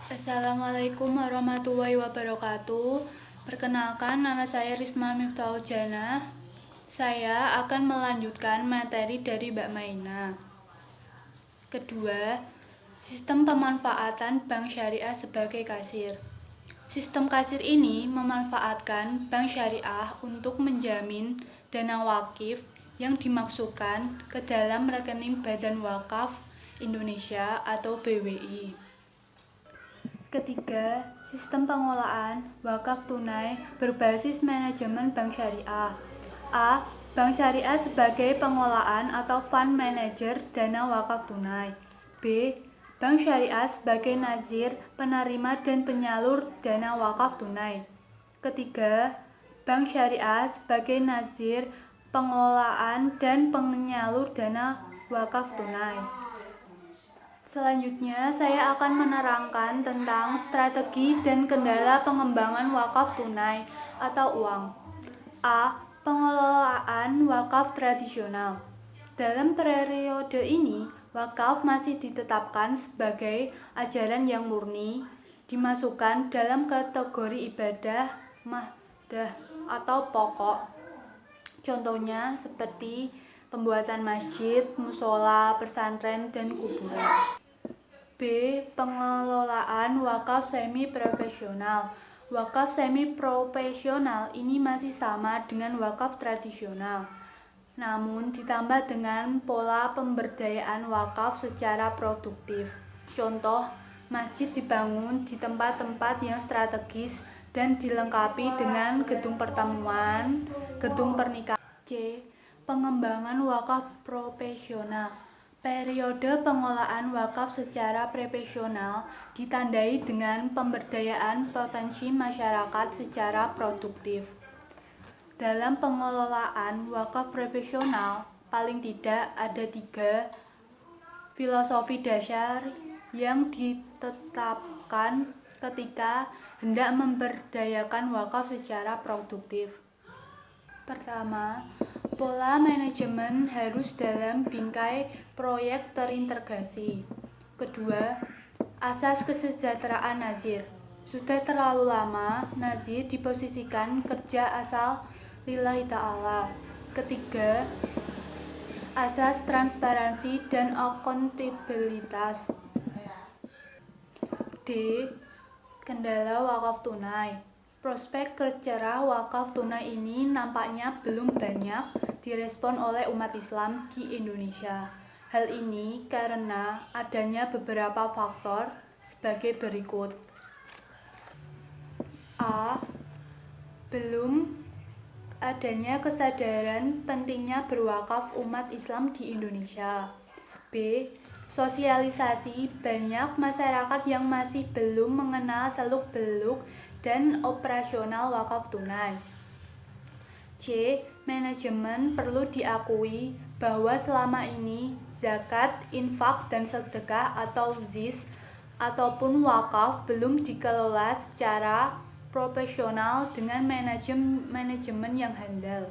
Assalamualaikum warahmatullahi wabarakatuh. Perkenalkan, nama saya Risma Miftahul Jannah. Saya akan melanjutkan materi dari Mbak Maina. Kedua, sistem pemanfaatan bank syariah sebagai kasir. Sistem kasir ini memanfaatkan bank syariah untuk menjamin dana wakif yang dimasukkan ke dalam rekening Badan Wakaf Indonesia atau BWI. Ketiga, sistem pengelolaan wakaf tunai berbasis manajemen bank syariah. A. Bank syariah sebagai pengelolaan atau fund manager dana wakaf tunai. B. Bank syariah sebagai nazir, penerima dan penyalur dana wakaf tunai. Ketiga, bank syariah sebagai nazir, pengelolaan dan penyalur dana wakaf tunai. Selanjutnya, saya akan menerangkan tentang strategi dan kendala pengembangan wakaf tunai atau uang. A. Pengelolaan wakaf tradisional. Dalam periode ini, wakaf masih ditetapkan sebagai ajaran yang murni, dimasukkan dalam kategori ibadah mahdah atau pokok. Contohnya seperti pembuatan masjid, musola, pesantren, dan kuburan. B. Pengelolaan wakaf semi-profesional. Wakaf semi-profesional ini masih sama dengan wakaf tradisional, namun ditambah dengan pola pemberdayaan wakaf secara produktif. Contoh, masjid dibangun di tempat-tempat yang strategis dan dilengkapi dengan gedung pertemuan, gedung pernikahan. C. Pengembangan wakaf profesional. Periode pengelolaan wakaf secara profesional ditandai dengan pemberdayaan potensi masyarakat secara produktif. Dalam pengelolaan wakaf profesional, paling tidak ada 3 filosofi dasar yang ditetapkan ketika hendak memberdayakan wakaf secara produktif. Pertama, pola manajemen harus dalam bingkai proyek terintegrasi. Kedua, asas kesejahteraan nazir. Sudah terlalu lama nazir diposisikan kerja asal lillahi ta'ala. Ketiga, asas transparansi dan akuntabilitas. D. Kendala wakaf tunai. Prospek cerah wakaf tunai ini nampaknya belum banyak direspon oleh umat Islam di Indonesia. Hal ini karena adanya beberapa faktor sebagai berikut. A. Belum adanya kesadaran pentingnya berwakaf umat Islam di Indonesia. B. Sosialisasi, banyak masyarakat yang masih belum mengenal seluk-beluk dan operasional wakaf tunai. C. Manajemen, perlu diakui bahwa selama ini zakat, infak, dan sedekah atau ZIS ataupun wakaf belum dikelola secara profesional dengan manajemen yang handal.